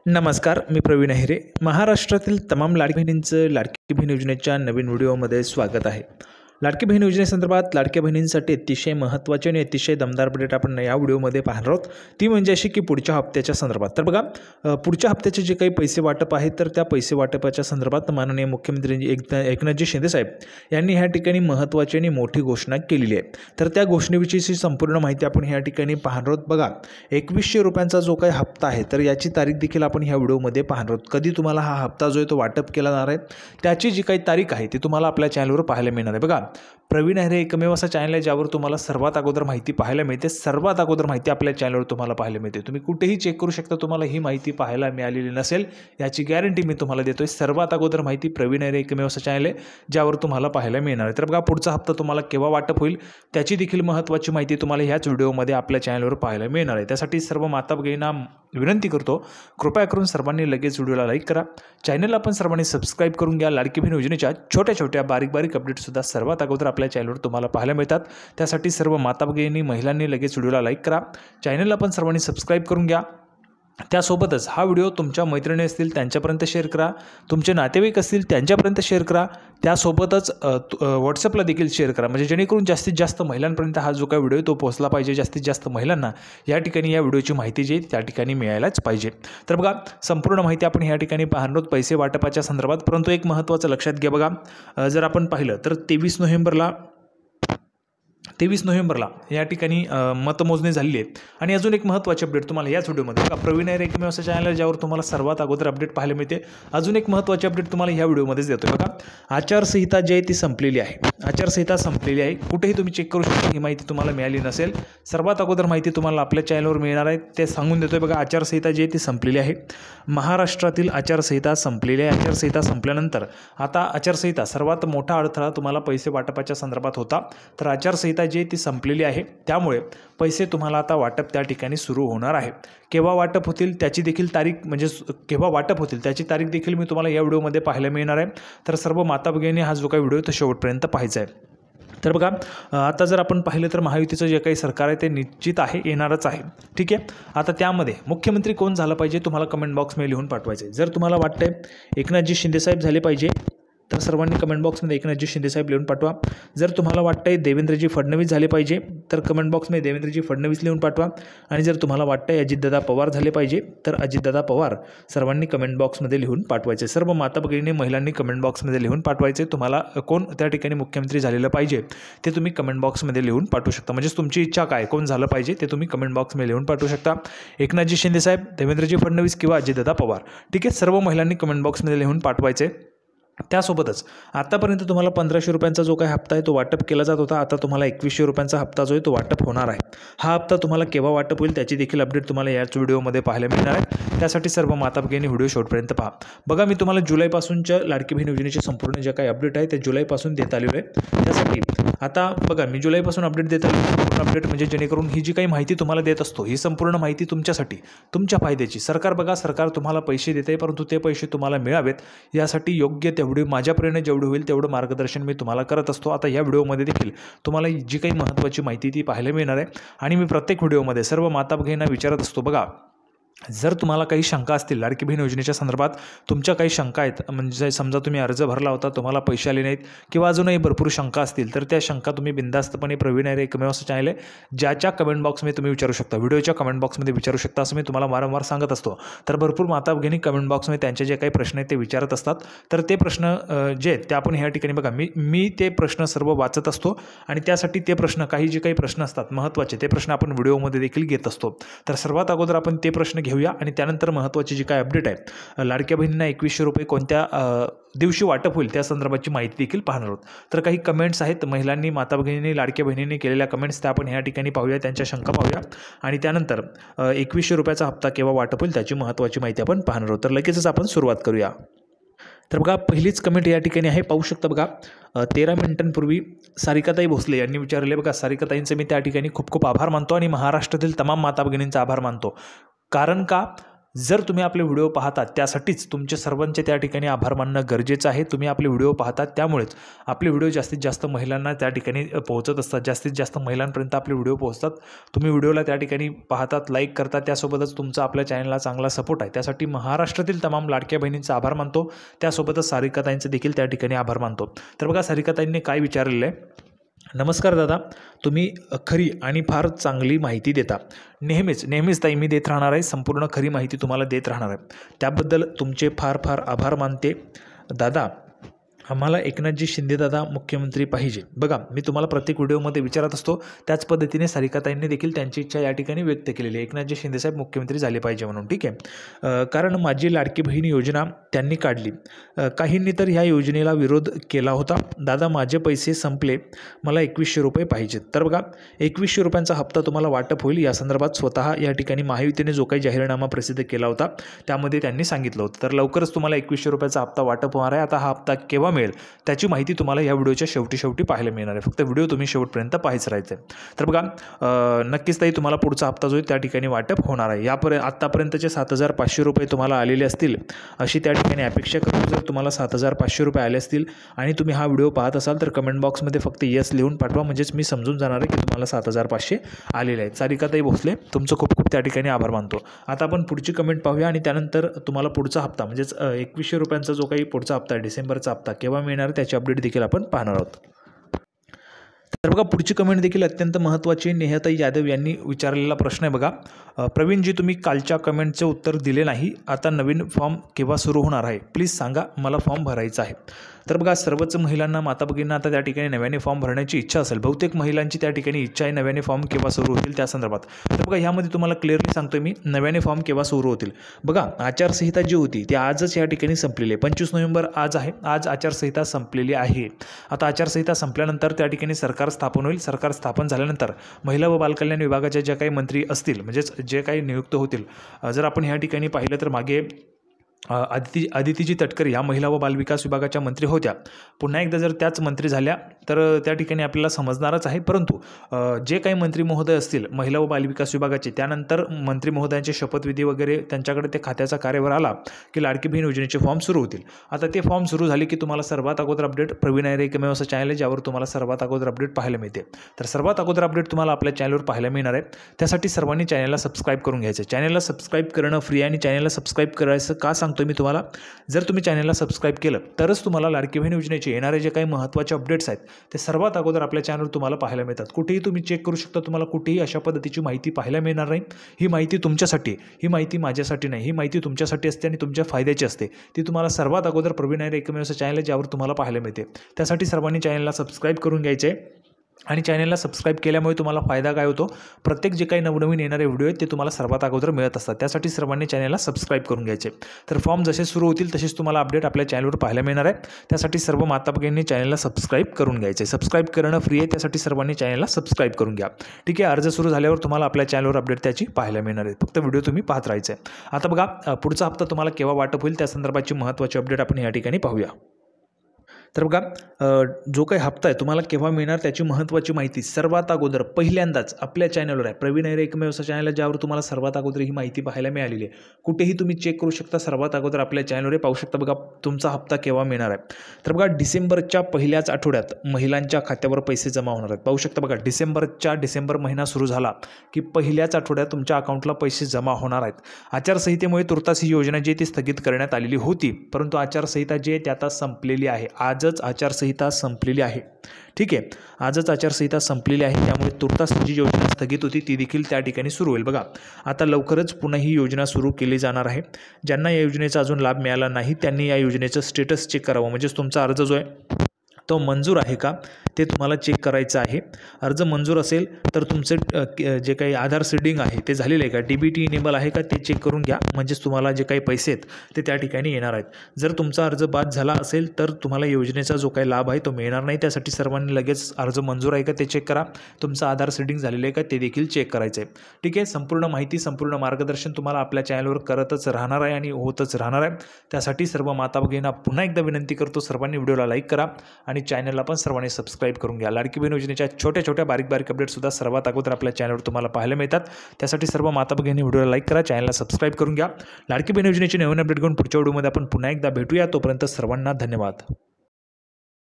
नमस्कार, मी प्रवीण अहिरे. महाराष्ट्रातील तमाम लाडकी बहिणींचं लाडकी बहीण योजनेच्या नवीन व्हिडिओमध्ये स्वागत आहे. लाडकी बहीण योजनेसंदर्भात लाडक्या बहिणींसाठी अतिशय महत्त्वाचे आणि अतिशय दमदार अपडेट आपण या व्हिडिओमध्ये पाहणार आहोत. ती म्हणजे अशी की पुढच्या हप्त्याच्या संदर्भात. तर बघा, पुढच्या हप्त्याचे जे काही पैसे वाटप आहेत तर त्या पैसे वाटपाच्या संदर्भात माननीय मुख्यमंत्री एकनाथजी शिंदेसाहेब यांनी ह्या ठिकाणी महत्त्वाची आणि मोठी घोषणा केलेली आहे. तर त्या घोषणेविषयीची संपूर्ण माहिती आपण ह्या ठिकाणी पाहणार आहोत. बघा, 2100 रुपयांचा जो काही हप्ता आहे तर याची तारीख देखील आपण ह्या व्हिडिओमध्ये पाहणार आहोत. कधी तुम्हाला हा हप्ता जो आहे तो वाटप केला जाणार आहे त्याची जी काही तारीख आहे ती तुम्हाला आपल्या चॅनलवर पाहायला मिळणार आहे. बघा, प्रवीण अहिरे एकमेव असा चॅनल आहे ज्यावर तुम्हाला सर्वात अगोदर माहिती पाहायला मिळते. सर्वात अगोदर माहिती आपल्या चॅनलवर तुम्हाला पाहायला मिळते. तुम्ही कुठेही चेक करू शकता, तुम्हाला ही माहिती पाहायला मिळालेली नसेल याची गॅरंटी मी तुम्हाला देतोय. सर्वात अगोदर माहिती प्रवीण अहिरे एकमेव असा चॅनल आहे ज्यावर तुम्हाला पाहायला मिळणार आहे. तर बघा, पुढचा हप्ता तुम्हाला केव्हा वाटप होईल त्याची देखील महत्त्वाची माहिती तुम्हाला ह्याच व्हिडिओमध्ये आपल्या चॅनलवर पाहायला मिळणार आहे. त्यासाठी सर्व माता भगिनींना विनंती करतो, कृपया करून सर्वांनी लगेच व्हिडिओला लाईक करा. चॅनलला पण सर्वांनी सबस्क्राईब करून घ्या. लाडकी बहीण योजनेच्या छोट्या छोट्या बारीक अपडेटसुद्धा सर्वात अगोदर आपल्या चॅनलवर तुम्हाला पाहायला मिळतात. त्यासाठी सर्व माता भगिनी महिलांनी लगेच व्हिडिओला लाईक करा. चॅनलला पण सर्वांनी सबस्क्राईब करून घ्या. त्यासोबतच हा व्हिडिओ तुमच्या मैत्रिणी असतील त्यांच्यापर्यंत शेअर करा, तुमचे नातेवाईक असतील त्यांच्यापर्यंत शेअर करा. त्यासोबतच व्हॉट्सअपला देखील शेअर करा, म्हणजे जेणेकरून जास्तीत जास्त महिलांपर्यंत हा जो काही व्हिडिओ तो पोहोचला पाहिजे. जास्तीत जास्त महिलांना या ठिकाणी या व्हिडिओची माहिती जी त्या ठिकाणी मिळायलाच पाहिजे. तर बघा, संपूर्ण माहिती आपण या ठिकाणी पाहणार आहोत पैसे वाटपाच्या संदर्भात. परंतु एक महत्त्वाचं लक्षात घ्या. बघा, जर आपण पाहिलं तर 23 नोव्हेंबरला या ठिकाणी मतमोजणी झालेली आहे. आणि अजून एक महत्त्वाची अपडेट तुम्हाला याच व्हिडिओमध्ये, बघा, प्रवीण अहिरे एकमेव असं चॅनल ज्यावर तुम्हाला सर्वात अगोदर अपडेट पाहायला मिळते. अजून एक महत्त्वाची अपडेट तुम्हाला ह्या व्हिडिओमध्येच देतोय. बघा, आचारसंहिता जी आहे ती संपलेली आहे. आचारसंहिता संपलेली आहे. कुठेही तुम्ही चेक करू शकता, ही माहिती तुम्हाला मिळाली नसेल. सर्वात अगोदर माहिती तुम्हाला आपल्या चॅनलवर मिळणार आहे ते सांगून देतोय. बघा, आचारसंहिता जी आहे ती संपलेली आहे. महाराष्ट्रातील आचारसंहिता संपलेली आहे. आचारसंहिता संपल्यानंतर आता आचारसंहिता सर्वात मोठा अडथळा तुम्हाला पैसे वाटपाच्या संदर्भात होता. तर आचारसंहिता जी आहे ती संपलेली आहे. त्यामुळे पैसे तुम्हाला आता वाटप त्या ठिकाणी सुरू होणार आहे. केव्हा वाटप होतील त्याची देखील तारीख, म्हणजे केव्हा वाटप होतील त्याची तारीख देखील मी तुम्हाला या व्हिडिओमध्ये पाहायला मिळणार आहे. तर सर्व माता भगिनींनी हा जो काही व्हिडिओ तो शेवटपर्यंत पाहायचा आहे. तर बघा, आता जर आपण पाहिलं तर महायुतीचं जे काही सरकार आहे ते निश्चित आहे, येणारच आहे. ठीक आहे. आता त्यामध्ये मुख्यमंत्री कोण झालं पाहिजे तुम्हाला कमेंट बॉक्समध्ये लिहून पाठवायचं आहे. जर तुम्हाला वाटतंय एकनाथजी शिंदेसाहेब झाले पाहिजे तर सर्वांनी कमेंट बॉक्समध्ये एकनाथजी शिंदेसाहेब लिहून पाठवा. जर तुम्हाला वाटतंय देवेंद्रजी फडणवीस झाले पाहिजे तर कमेंट बॉक्समध्ये देवेंद्रजी फडणवीस लिहून पाठवा. आणि जर तुम्हाला वाटतंय अजितदादा पवार झाले पाहिजे तर अजितदादा पवार सर्वांनी कमेंट बॉक्समध्ये लिहून पाठवायचे. सर्व माता भगिनी महिलांनी कमेंट बॉक्समध्ये लिहून पाठवायचे. तुम्हाला कोण त्या ठिकाणी मुख्यमंत्री झालेलं पाहिजे ते तुम्ही कमेंट बॉक्समध्ये लिहून पाठवू शकता. म्हणजे तुमची इच्छा काय, कोण झालं पाहिजे ते तुम्ही कमेंट बॉक्समध्ये लिहून पाठवू शकता. एकनाथजी शिंदेसाहेब, देवेंद्रजी फडणवीस किंवा अजितदादा पवार. ठीक आहे. सर्व महिलांनी कमेंट बॉक्समध्ये लिहून पाठवायचे. त्यासोबतच आतापर्यंत तुम्हाला 1500 रुपयांचा जो काही हप्ता आहे तो वाटप केला जात होता. आता तुम्हाला 2100 रुपयांचा हप्ता जो आहे तो वाटप होणार आहे. हा हप्ता तुम्हाला केव्हा वाटप होईल त्याची देखील अपडेट तुम्हाला याच व्हिडिओमध्ये पाहायला मिळणार आहे. त्यासाठी सर्व माता भगिनी व्हिडिओ शेवटपर्यंत पहा. बघा, मी तुम्हाला जुलैपासूनच्या लाडकी बहीण योजनेचे संपूर्ण जे काही अपडेट आहे ते जुलैपासून देत आलेलो आहे. त्यासाठी आता बघा, मी जुलैपासून अपडेट देत आलो. संपूर्ण अपडेट म्हणजे जेणेकरून ही जी काही माहिती तुम्हाला देत असतो ही संपूर्ण माहिती तुमच्यासाठी, तुमच्या फायद्याची. सरकार तुम्हाला पैसे देते, परंतु ते पैसे तुम्हाला मिळावेत यासाठी योग्य तेवढी माझ्यापर्यंत जेवढे होईल तेवढं मार्गदर्शन मी तुम्हाला करत असतो. आता या व्हिडिओमध्ये देखील तुम्हाला जी काही महत्त्वाची माहिती ती पाहायला मिळणार आहे. आणि मी प्रत्येक व्हिडिओमध्ये सर्व माता भगिनींना विचारत असतो, बघा, जर तुम्हाला काही शंका असतील लाडकी बहीण योजनेच्या संदर्भात, तुमच्या काही शंका आहेत, म्हणजे समजा तुम्ही अर्ज भरला होता, तुम्हाला पैसे आले नाहीत किंवा अजूनही भरपूर शंका असतील तर त्या शंका तुम्ही बिनधास्तपणे प्रवीण अहिरे एकमेव असं चॅनल आहे ज्याच्या कमेंट बॉक्समध्ये तुम्ही विचारू शकता, व्हिडिओच्या कमेंट बॉक्समध्ये विचारू शकता, असं मी तुम्हाला वारंवार सांगत असतो. तर भरपूर माता भगिनी कमेंट बॉक्समध्ये त्यांचे जे काही प्रश्न आहेत ते विचारत असतात. तर ते प्रश्न जे आहेत ते आपण ह्या ठिकाणी, बघा, मी ते प्रश्न सर्व वाचत असतो आणि त्यासाठी ते प्रश्न, काही जे काही प्रश्न असतात महत्त्वाचे, ते प्रश्न आपण व्हिडिओमध्ये देखील घेत असतो. तर सर्वात अगोदर आपण ते प्रश्न घेऊया आणि त्यानंतर महत्त्वाची जी काय अपडेट आहे, लाडक्या बहिणींना 2100 रुपये कोणत्या दिवशी वाटप होईल त्या संदर्भाची माहिती देखील पाहणार आहोत. तर काही कमेंट्स आहेत महिलांनी, माता भगिनींनी, लाडक्या बहिणींनी केलेल्या कमेंट्स त्या आपण ह्या ठिकाणी पाहूया, त्यांच्या शंका पाहूया आणि त्यानंतर 2100 रुपयाचा हप्ता केव्हा वाटप होईल त्याची महत्त्वाची माहिती आपण पाहणार आहोत. तर लगेचच आपण सुरुवात करूया. तर बघा, पहिलीच कमेंट या ठिकाणी आहे, पाहू शकता. बघा, 13 मिनिटांपूर्वी सारिकाताई भोसले यांनी विचारले. बघा, सारिकाताईंचे मी त्या ठिकाणी खूप खूप आभार मानतो आणि महाराष्ट्रातील तमाम माता भगिनींचा आभार मानतो. कारण का, जर तुम्ही आपले व्हिडिओ पाहता त्यासाठीच तुमचे सर्वांचे त्या ठिकाणी आभार मानणं गरजेचं आहे. तुम्ही आपले व्हिडिओ पाहता त्यामुळेच आपले व्हिडिओ जास्तीत जास्त महिलांना त्या ठिकाणी पोहोचत असतात, जास्तीत जास्त महिलांपर्यंत आपले व्हिडिओ पोहोचतात. तुम्ही व्हिडिओला त्या ठिकाणी पाहतात, लाईक करता, त्यासोबतच तुमचा आपल्या चॅनलला चांगला सपोर्ट आहे. त्यासाठी महाराष्ट्रातील तमाम लाडक्या बहिणींचा आभार मानतो. त्यासोबतच सारिकाताईंचं देखील त्या ठिकाणी आभार मानतो. तर बघा, सारिकाताईंनी काय विचारलेलं आहे. नमस्कार दादा, तुम्ही खरी आणि फार चांगली माहिती देता. नेहमीच ताई मी देत राहणार आहे, संपूर्ण खरी माहिती तुम्हाला देत राहणार आहे. त्याबद्दल तुमचे फार फार आभार मानते. दादा, आम्हाला एकनाथजी शिंदेदादा मुख्यमंत्री पाहिजे. बघा, मी तुम्हाला प्रत्येक व्हिडिओमध्ये विचारत असतो, त्याच पद्धतीने सारिकाताईंनी देखील त्यांची इच्छा या ठिकाणी व्यक्त केलेली आहे, एकनाथजी शिंदेसाहेब मुख्यमंत्री झाले पाहिजे म्हणून. ठीक आहे, कारण माझी लाडकी बहीण योजना त्यांनी काढली. काहींनी तर ह्या योजनेला विरोध केला होता. दादा, माझे पैसे संपले, मला 2100 रुपये पाहिजेत. तर बघा, 2100 रुपयांचा हप्ता तुम्हाला वाटप होईल. या संदर्भात स्वतः या ठिकाणी महायुतीने जो काही जाहीरनामा प्रसिद्ध केला होता त्यामध्ये त्यांनी सांगितलं होतं. तर लवकरच तुम्हाला 2100 रुपयाचा हप्ता वाटप होणार आहे. आता हा हप्ता केव्हा मिळेल त्याची माहिती तुम्हाला या व्हिडिओच्या शेवटी पाहायला मिळणार आहे. फक्त व्हिडिओ तुम्ही शेवटपर्यंत पाहायचं राहायचं आहे. तर बघा, नक्कीच ताई तुम्हाला पुढचा हप्ता जो आहे त्या ठिकाणी वाटप होणार आहे. आत्तापर्यंतचे 7500 रुपये तुम्हाला आलेले असतील अशी त्या ठिकाणी अपेक्षा करतो. जर तुम्हाला 7500 रुपये आले असतील आणि तुम्ही हा व्हिडिओ पाहत असाल तर कमेंट बॉक्समध्ये फक्त येस लिहून पाठवा, म्हणजेच मी समजून जाणार आहे की तुम्हाला 7500 आलेले आहेत. सारिकाताई भोसले, तुमचं खूप खूप त्या ठिकाणी आभार मानतो. आता आपण पुढची कमेंट पाहूया आणि त्यानंतर तुम्हाला पुढचा हप्ता म्हणजेच 2100 रुपयांचा जो काही पुढचा हप्ता आहे, डिसेंबरचा हप्ता केव्हा मिळणार त्याची अपडेट देखील आपण पाहणार आहोत. तर बघा, पुढची कमेंट देखील अत्यंत महत्त्वाची. नेहाताई यादव यांनी विचारलेला प्रश्न आहे. बघा, प्रवीणजी, तुम्ही कालच्या कमेंटचे उत्तर दिले नाही. आता नवीन फॉर्म केव्हा सुरू होणार आहे, प्लीज सांगा, मला फॉर्म भरायचा आहे. तर बघा, सर्वच महिलांना, माता भगिनींना आता त्या ठिकाणी नव्याने फॉर्म भरण्याची इच्छा असेल. बहुतेक महिलांची त्या ठिकाणी इच्छा आहे नव्याने फॉर्म केव्हा सुरू होतील त्या संदर्भात. तर बघा, ह्यामध्ये तुम्हाला क्लिअरली सांगतोय मी, नव्याने फॉर्म केव्हा सुरू होतील. बघा, आचारसंहिता जी होती ती आजच या ठिकाणी संपलेली आहे. 25 नोव्हेंबर आज आहे. आज आचारसंहिता संपलेली आहे. आता आचारसंहिता संपल्यानंतर त्या ठिकाणी सरकार स्थापन होईल. सरकार स्थापन झाल्यानंतर महिला व बालकल्याण विभागाच्या ज्या काही मंत्री असतील, म्हणजेच जे काही नियुक्त होतील, जर आपण ह्या ठिकाणी पाहिलं तर मागे आदितीजी तटकर ह्या महिला व बालविकास विभागाच्या मंत्री होत्या. पुन्हा एकदा जर त्याच मंत्री झाल्या तर त्या ठिकाणी आपल्याला समजणारच आहे. परंतु जे काही मंत्री महोदय असतील महिला व बालविकास विभागाचे, त्यानंतर मंत्री महोदयांचे शपथविधी वगैरे त्यांच्याकडे ते खात्याचा कार्यभार आला की लाडकी बहीण योजनेचे फॉर्म सुरू होतील. आता ते फॉर्म सुरू झाले की तुम्हाला सर्वात अगोदर अपडेट, प्रवीण आयर एकमेव असं चॅनल आहे ज्यावर तुम्हाला सर्वात अगोदर अपडेट पाहायला मिळते. तर सर्वात अगोदर अपडेट तुम्हाला आपल्या चॅनलवर पाहायला मिळणार आहे. त्यासाठी सर्वांनी चॅनलला सबस्क्राईब करून घ्यायचं. चॅनलला सबस्क्राईब करणं फ्री आहे आणि चॅनलला सबस्क्राईब करायचं का सांगतो मी तुम्हाला, जर तुम्ही चॅनलला सबस्क्राईब केलं तरच तुम्हाला लाडकी बहीण योजनेचे येणारे जे काही महत्त्वाचे अपडेट्स आहेत ते सर्वात अगोदर आपल्या चॅनलवर तुम्हाला पाहायला मिळतात. कुठेही तुम्ही चेक करू शकता, तुम्हाला कुठेही अशा पद्धतीची माहिती पाहायला मिळणार नाही. ही माहिती तुमच्यासाठी, ही माहिती माझ्यासाठी नाही, ही माहिती तुमच्यासाठी असते आणि तुमच्या फायद्याची असते. ती तुम्हाला सर्वात अगोदर प्रवीण आयर एकमेव असं चॅनल आहे ज्यावर तुम्हाला पाहायला मिळते. त्यासाठी सर्वांनी चॅनलला सबस्क्राईब करून घ्यायचे आहे. आणि चॅनलला सबस्क्राईब केल्यामुळे तुम्हाला फायदा काय होतो, प्रत्येक जे काही नवनवीन येणारे व्हिडिओ आहेत ते तुम्हाला सर्वात अगोदर मिळत असतात. त्यासाठी सर्वांनी चॅनलला सबस्क्राईब करून घ्यायचे. तर फॉर्म जसे सुरू होतील तसेच तुम्हाला अपडेट आपल्या चॅनलवर पाहायला मिळणार आहे. त्यासाठी सर्व माता भगिनींनी चॅनलला सबस्क्राईब करून घ्यायचे. सबस्क्राईब करणं फ्री आहे, त्यासाठी सर्वांनी चॅनलला सबस्क्राईब करून घ्या. ठीक आहे, अर्ज सुरू झाल्यावर तुम्हाला आपल्या चॅनलवर अपडेट त्याची पाहायला मिळणार आहे. फक्त व्हिडिओ तुम्ही पाहत राहायचं आहे. आता बघा, पुढचा हप्ता तुम्हाला केव्हा वाटप होईल त्या संदर्भाची महत्त्वाची अपडेट आपण या ठिकाणी पाहूया. तर बघा, जो काही हप्ता आहे तुम्हाला केव्हा मिळणार त्याची महत्त्वाची माहिती सर्वात अगोदर पहिल्यांदाच आपल्या चॅनलवर आहे. प्रवीण आयर एकमेव असं चॅनल आहे ज्यावर तुम्हाला सर्वात अगोदर ही माहिती पाहायला मिळालेली आहे. कुठेही तुम्ही चेक करू शकता, सर्वात अगोदर आपल्या चॅनलवर पाहू शकता. बघा, तुमचा हप्ता केव्हा मिळणार आहे. तर बघा, डिसेंबरच्या पहिल्याच आठवड्यात महिलांच्या खात्यावर पैसे जमा होणार आहेत. पाहू शकता, बघा, डिसेंबर महिना सुरू झाला की पहिल्याच आठवड्यात तुमच्या अकाउंटला पैसे जमा होणार आहेत. आचारसंहितेमुळे तुर्तास ही योजना जी ती स्थगित करण्यात आलेली होती, परंतु आचारसंहिता जी आहे ती आता संपलेली आहे. आजच आचारसंहिता संपलेली आहे. ठीक आहे, आजच आचारसंहिता संपलेली आहे. त्यामुळे तुर्तास जी योजना स्थगित होती ती देखील त्या ठिकाणी सुरू होईल. बघा, आता लवकरच पुन्हा ही योजना सुरू केली जाणार आहे. ज्यांना या योजनेचा अजून लाभ मिळाला नाही त्यांनी या योजनेचं स्टेटस चेक करावं. म्हणजेच तुमचा अर्ज जो आहे तो मंजूर आहे का ते तुम्हाला चेक करायचं आहे. अर्ज मंजूर असेल तर तुमचे जे काही आधार सीडिंग आहे ते झालेलं आहे का, DBT इनेबल आहे का ते चेक करून घ्या. म्हणजेच तुम्हाला जे काही पैसे आहेत ते त्या ठिकाणी येणार आहेत. जर तुमचा अर्ज बाद झाला असेल तर तुम्हाला योजनेचा जो काही लाभ आहे तो मिळणार नाही. त्यासाठी सर्वांनी लगेच अर्ज मंजूर आहे का ते चेक करा. तुमचं आधार सीडिंग झालेलं आहे का ते देखील चेक करायचं आहे. ठीक आहे, संपूर्ण माहिती, संपूर्ण मार्गदर्शन तुम्हाला आपल्या चॅनलवर करतच राहणार आहे आणि होतच राहणार आहे. त्यासाठी सर्व माता भगिनींना पुन्हा एकदा विनंती करतो, सर्वांनी व्हिडिओला लाईक करा आणि आणि चॅनलला पण सर्वांनी सबस्क्राईब करून घ्या. लाडकी बहीण योजनेच्या छोट्या छोट्या बारीक बारीक अपडेटसुद्धा सर्वात अगोदर आपल्या चॅनलवर तुम्हाला पाहायला मिळतात. त्यासाठी सर्व माता भगिनी व्हिडिओला लाईक करा, चॅनलला सबस्क्राईब करून घ्या. लाडकी बहीण योजनेची नवीन अपडेट घेऊन पुढच्या व्हिडिओमध्ये आपण पुन्हा एकदा भेटूया. तोपर्यंत सर्वांना धन्यवाद.